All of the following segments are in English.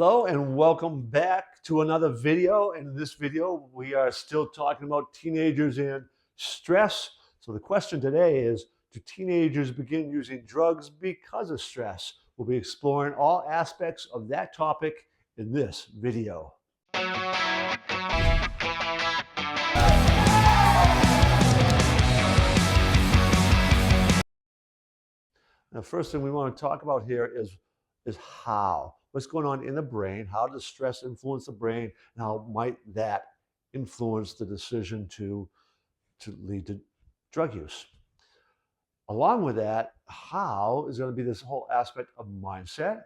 Hello and welcome back to another video. And in this video, we are still talking about teenagers and stress. So the question today is, do teenagers begin using drugs because of stress? We'll be exploring all aspects of that topic in this video. The first thing we want to talk about here is how. What's going on in the brain? How does stress influence the brain? And how might that influence the decision to lead to drug use? Along with that, how is going to be this whole aspect of mindset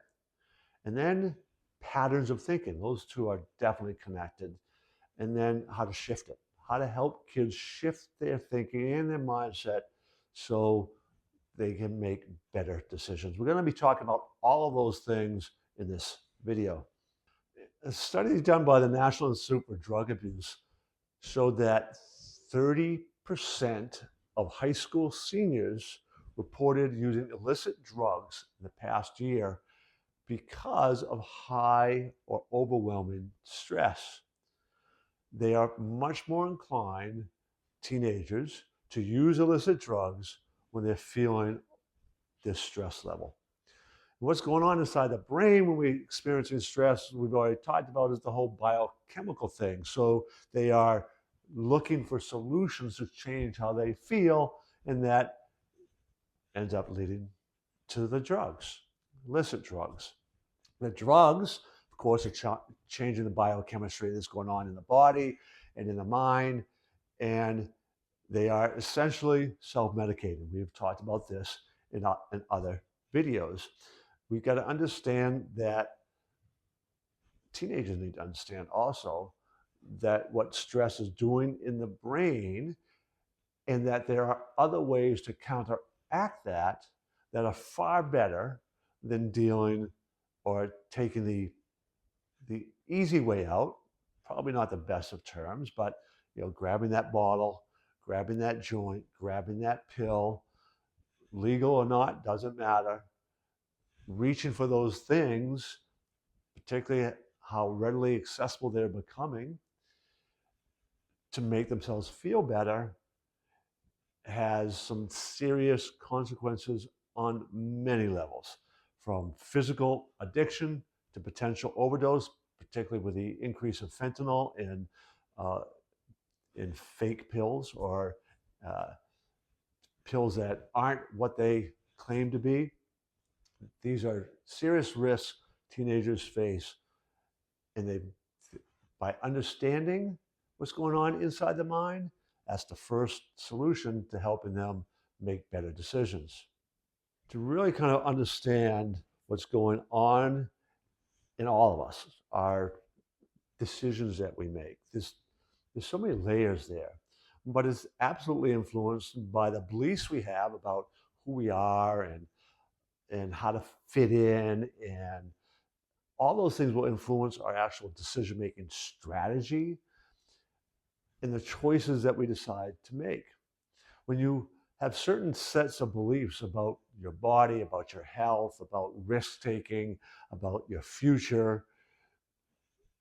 and then patterns of thinking. Those two are definitely connected. And then how to shift it, how to help kids shift their thinking and their mindset so they can make better decisions. We're going to be talking about all of those things in this video. A study done by the National Institute for Drug Abuse showed that 30% of high school seniors reported using illicit drugs in the past year because of high or overwhelming stress. They are much more inclined, teenagers, to use illicit drugs when they're feeling this stress level. What's going on inside the brain when we're experiencing stress, we've already talked about, is the whole biochemical thing. So they are looking for solutions to change how they feel, and that ends up leading to the drugs, illicit drugs. The drugs, of course, are changing the biochemistry that's going on in the body and in the mind, and they are essentially self-medicating. We've talked about this in other videos. We've got to understand that teenagers need to understand also that what stress is doing in the brain, and that there are other ways to counteract that that are far better than dealing or taking the easy way out. Probably not the best of terms, but grabbing that bottle, grabbing that joint, grabbing that pill, legal or not, doesn't matter. Reaching for those things, particularly how readily accessible they're becoming to make themselves feel better, has some serious consequences on many levels, from physical addiction to potential overdose, particularly with the increase of fentanyl in fake pills or pills that aren't what they claim to be. These are serious risks teenagers face, and by understanding what's going on inside the mind, that's the first solution to helping them make better decisions. To really kind of understand what's going on in all of us, our decisions that we make. There's so many layers there, but it's absolutely influenced by the beliefs we have about who we are and how to fit in, and all those things will influence our actual decision-making strategy and the choices that we decide to make. When you have certain sets of beliefs about your body, about your health, about risk-taking, about your future,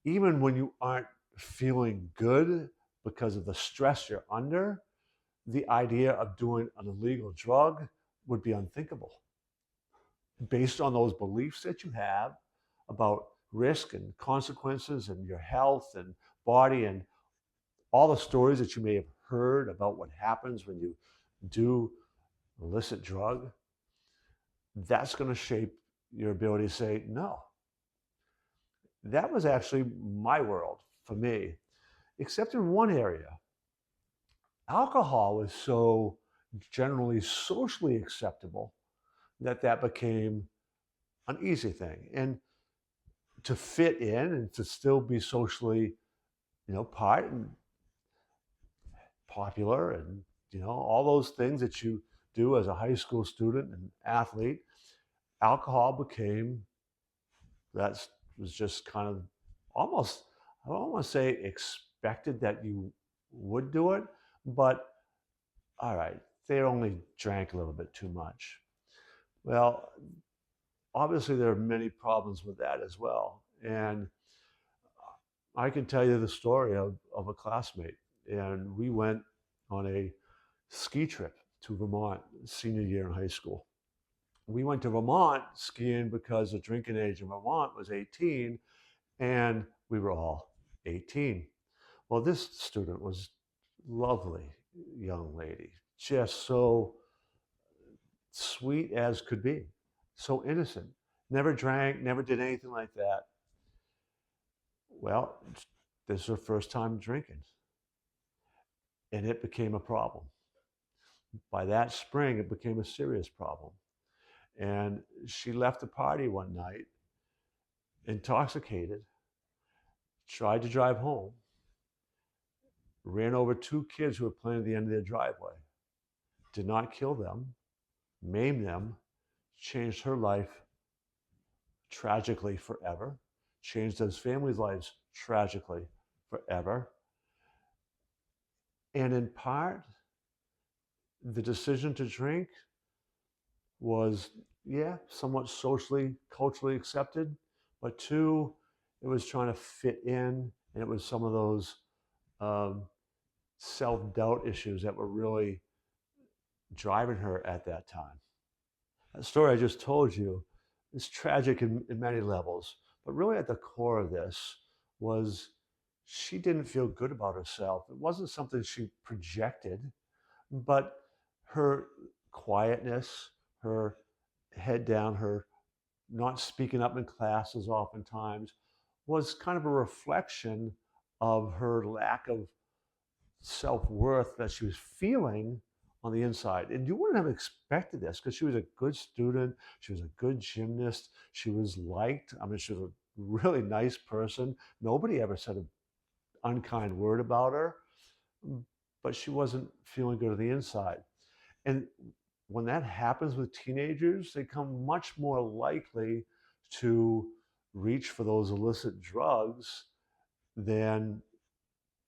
even when you aren't feeling good because of the stress you're under, the idea of doing an illegal drug would be unthinkable. Based on those beliefs that you have about risk and consequences and your health and body and all the stories that you may have heard about what happens when you do illicit drug, that's going to shape your ability to say no. That was actually my world for me, except in one area. Alcohol was so generally socially acceptable that became an easy thing. And to fit in and to still be socially, part and popular and, all those things that you do as a high school student and athlete, alcohol became, that was just kind of almost, I don't want to say expected that you would do it, but all right, they only drank a little bit too much. Well, obviously there are many problems with that as well. And I can tell you the story of a classmate. And we went on a ski trip to Vermont senior year in high school. We went to Vermont skiing because the drinking age in Vermont was 18, and we were all 18. Well, this student was lovely young lady, just so sweet as could be, so innocent, never drank, never did anything like that. Well, this is her first time drinking, and it became a problem. By that spring, it became a serious problem. And she left the party one night, intoxicated, tried to drive home, ran over two kids who were playing at the end of their driveway, did not kill them, maimed them, changed her life tragically forever, changed those families' lives tragically forever. And in part, the decision to drink was, yeah, somewhat socially, culturally accepted, but two, it was trying to fit in, and it was some of those um, self-doubt issues that were really driving her at that time. That story I just told you is tragic in many levels, but really at the core of this was she didn't feel good about herself. It wasn't something she projected, but her quietness, her head down, her not speaking up in classes oftentimes was kind of a reflection of her lack of self-worth that she was feeling on the inside. And you wouldn't have expected this because she was a good student, she was a good gymnast, she was liked. I mean, she was a really nice person. Nobody ever said an unkind word about her, but she wasn't feeling good on the inside. And when that happens with teenagers, they become much more likely to reach for those illicit drugs than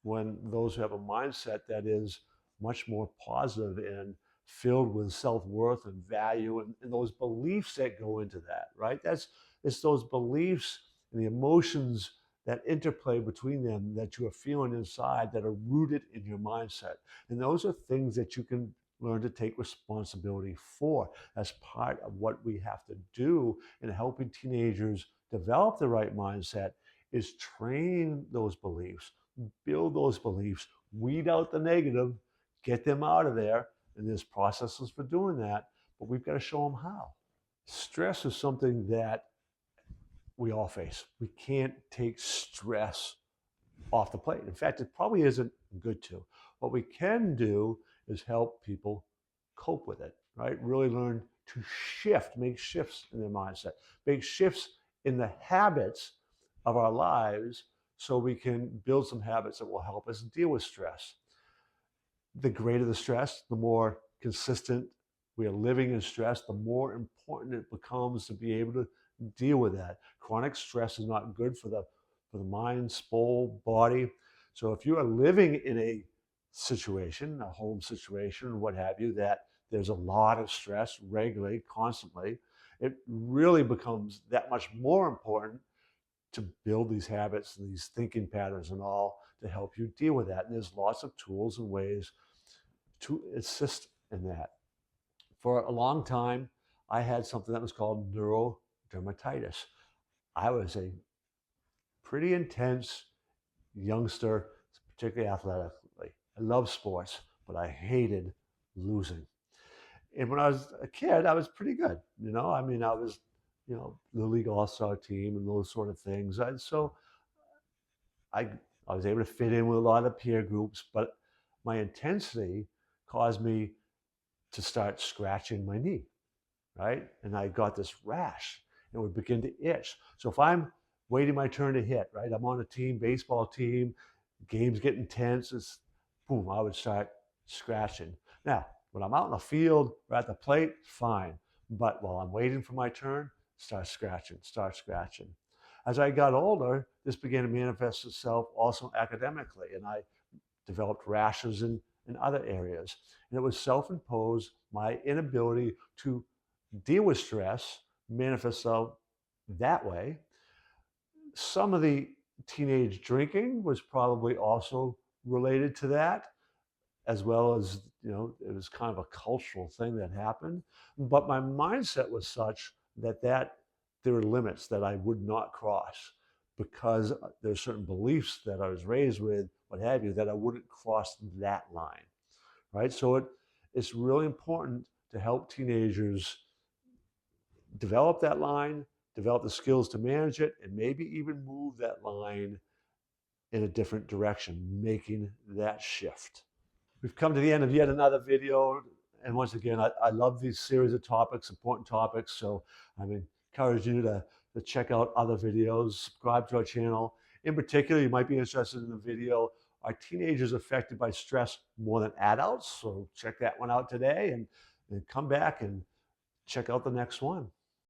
when those who have a mindset that is much more positive and filled with self-worth and value and those beliefs that go into that, right? It's those beliefs and the emotions that interplay between them that you are feeling inside that are rooted in your mindset. And those are things that you can learn to take responsibility for as part of what we have to do in helping teenagers develop the right mindset is train those beliefs, build those beliefs, weed out the negative, get them out of there. And there's processes for doing that, but we've got to show them how. Stress is something that we all face. We can't take stress off the plate. In fact, it probably isn't good to. What we can do is help people cope with it, right? Really learn to shift, make shifts in their mindset, make shifts in the habits of our lives so we can build some habits that will help us deal with stress. The greater the stress, the more consistent we are living in stress, the more important it becomes to be able to deal with that. Chronic stress is not good for the mind, soul, body. So if you are living in a situation, a home situation, what have you, that there's a lot of stress regularly, constantly, it really becomes that much more important to build these habits and these thinking patterns and all to help you deal with that. And there's lots of tools and ways to assist in that. For a long time, I had something that was called neurodermatitis. I was a pretty intense youngster, particularly athletically. I love sports, but I hated losing. And when I was a kid, I was pretty good. I mean, I was, the league all-star team and those sort of things. So I, I was able to fit in with a lot of peer groups, but my intensity caused me to start scratching my knee, right? And I got this rash and it would begin to itch. So if I'm waiting my turn to hit, right? I'm on a team, baseball team, games get intense, it's boom, I would start scratching. Now, when I'm out in the field or at the plate, fine. But while I'm waiting for my turn, start scratching, start scratching. As I got older, this began to manifest itself also academically, and I developed rashes in other areas. And it was self-imposed, my inability to deal with stress manifests itself that way. Some of the teenage drinking was probably also related to that, as well as, it was kind of a cultural thing that happened. But my mindset was such that there were limits that I would not cross, because there's certain beliefs that I was raised with, what have you, that I wouldn't cross that line, right? So it's really important to help teenagers develop that line, develop the skills to manage it, and maybe even move that line in a different direction, making that shift. We've come to the end of yet another video. And once again, I love these series of topics, important topics. So I encourage you to check out other videos, subscribe to our channel. In particular, you might be interested in the video, are teenagers affected by stress more than adults? So check that one out today, and come back and check out the next one.